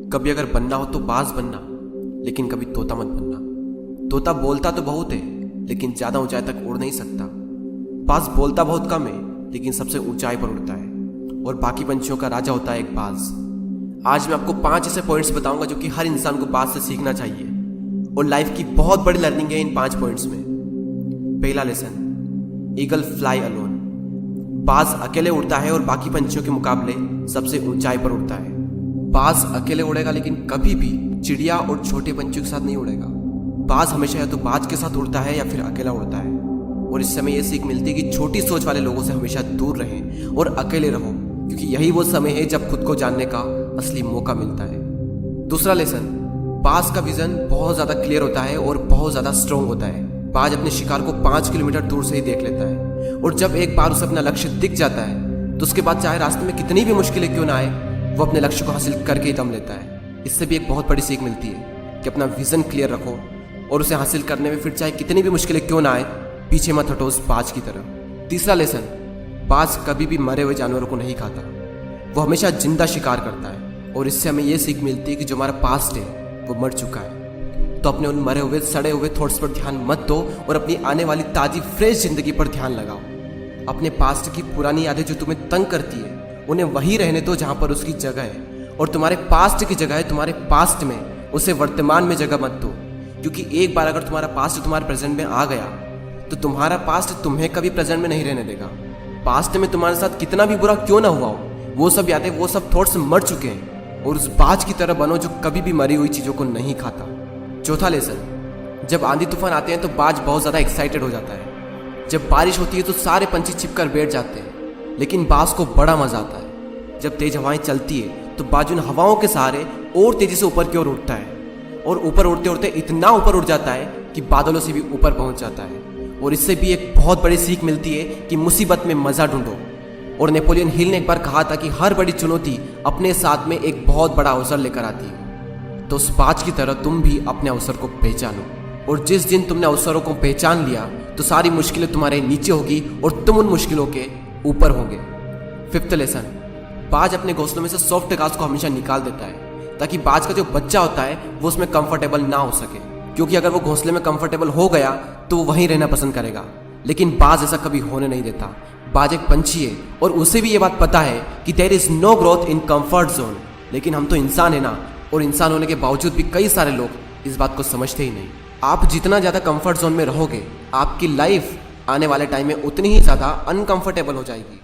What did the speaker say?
कभी अगर बनना हो तो बाज बनना, लेकिन कभी तोता मत बनना। तोता बोलता तो बहुत है, लेकिन ज्यादा ऊंचाई तक उड़ नहीं सकता। बाज बोलता बहुत कम है, लेकिन सबसे ऊंचाई पर उड़ता है, और बाकी पंछियों का राजा होता है एक बाज। आज मैं आपको 5 ऐसे पॉइंट्स बताऊंगा जो कि हर इंसान को बाज से सीखना चाहिए, और लाइफ की बहुत बड़ी लर्निंग है इन 5 पॉइंट्स में। पहला लेसन, ईगल फ्लाई अलोन। बाज अकेले उड़ता है और बाकी पंछियों के मुकाबले सबसे ऊंचाई पर उड़ता है। बाज अकेले उड़ेगा, लेकिन कभी भी चिड़िया और छोटे पंछियों के साथ नहीं उड़ेगा। बाज हमेशा या तो बाज के साथ उड़ता है या फिर अकेला उड़ता है, और इससे हमें यह सीख मिलती है कि छोटी सोच वाले लोगों से हमेशा दूर रहें और अकेले रहो, क्योंकि यही वो समय है जब खुद को जानने का असली मौका मिलता है। दूसरा लेसन, बाज का विजन बहुत ज्यादा क्लियर होता है और बहुत ज्यादा स्ट्रांग होता है। बाज अपने शिकार को 5 किलोमीटर दूर से ही देख लेता है, और जब एक बार उसे अपना लक्ष्य दिख जाता है तो उसके बाद चाहे रास्ते में कितनी भी मुश्किलें क्यों ना आए, वो अपने लक्ष्य को हासिल करके ही दम लेता है। इससे भी एक बहुत बड़ी सीख मिलती है कि अपना विजन क्लियर रखो और उसे हासिल करने में फिर चाहे कितनी भी मुश्किलें क्यों ना आए, पीछे मत हटो उस बाज की तरह। तीसरा लेसन, बाज कभी भी मरे हुए जानवरों को नहीं खाता, वो हमेशा जिंदा शिकार करता है, और इससे हमें यह सीख मिलती है कि जो हमारा पास्ट है वो मर चुका है, तो अपने उन मरे हुए सड़े हुए थॉट्स पर ध्यान मत दो और अपनी आने वाली ताजी फ्रेश जिंदगी पर ध्यान लगाओ। अपने पास्ट की पुरानी यादें जो तुम्हें तंग करती है उन्हें वहीं रहने दो जहां पर उसकी जगह है, और तुम्हारे पास्ट की जगह है तुम्हारे पास्ट में, उसे वर्तमान में जगह मत दो। क्योंकि एक बार अगर तुम्हारा पास्ट तुम्हारे प्रेजेंट में आ गया तो तुम्हारा पास्ट तुम्हें कभी प्रेजेंट में नहीं रहने देगा। पास्ट में तुम्हारे साथ कितना भी बुरा क्यों ना हुआ हो, वो सब यादें, वो सब थॉट्स मर चुके हैं, और उस बाज की तरह बनो जो कभी भी मरी हुई चीजों को नहीं खाता। चौथा लेसन, जब आंधी तूफान आते हैं तो बाज बहुत ज्यादा एक्साइटेड हो जाता है। जब बारिश होती है तो सारे पंछी छिपकर बैठ जाते हैं, लेकिन बाज को बड़ा मजा आता है। जब तेज हवाएं चलती है तो बाज उन हवाओं के सहारे और तेजी से ऊपर की ओर उठता है, और ऊपर उड़ते उड़ते इतना ऊपर उड़ जाता है कि बादलों से भी ऊपर पहुंच जाता है। और इससे भी एक बहुत बड़ी सीख मिलती है कि मुसीबत में मजा ढूंढो। और नेपोलियन हिल ने एक बार कहा था कि हर बड़ी चुनौती अपने साथ में एक बहुत बड़ा अवसर लेकर आती है। तो उस बाज की तरह तुम भी अपने अवसर को पहचानो, और जिस दिन तुमने अवसरों को पहचान लिया तो सारी मुश्किलें तुम्हारे नीचे होगी और तुम उन मुश्किलों के ऊपर होंगे। फिफ्थ लेसन, बाज अपने घोंसलों में से सॉफ्ट घास को हमेशा निकाल देता है, ताकि बाज का जो बच्चा होता है वो उसमें कंफर्टेबल ना हो सके, क्योंकि अगर वो घोंसले में कंफर्टेबल हो गया तो वो वहीं रहना पसंद करेगा। लेकिन बाज ऐसा कभी होने नहीं देता। बाज एक पंछी है और उसे भी ये बात पता है कि there is no growth in comfort zone. लेकिन हम तो इंसान है ना, और इंसान होने के बावजूद भी कई सारे लोग इस बात को समझते ही नहीं। आप जितना ज़्यादा कंफर्ट जोन में रहोगे, आपकी लाइफ आने वाले टाइम में उतनी ही ज़्यादा अनकंफर्टेबल हो जाएगी।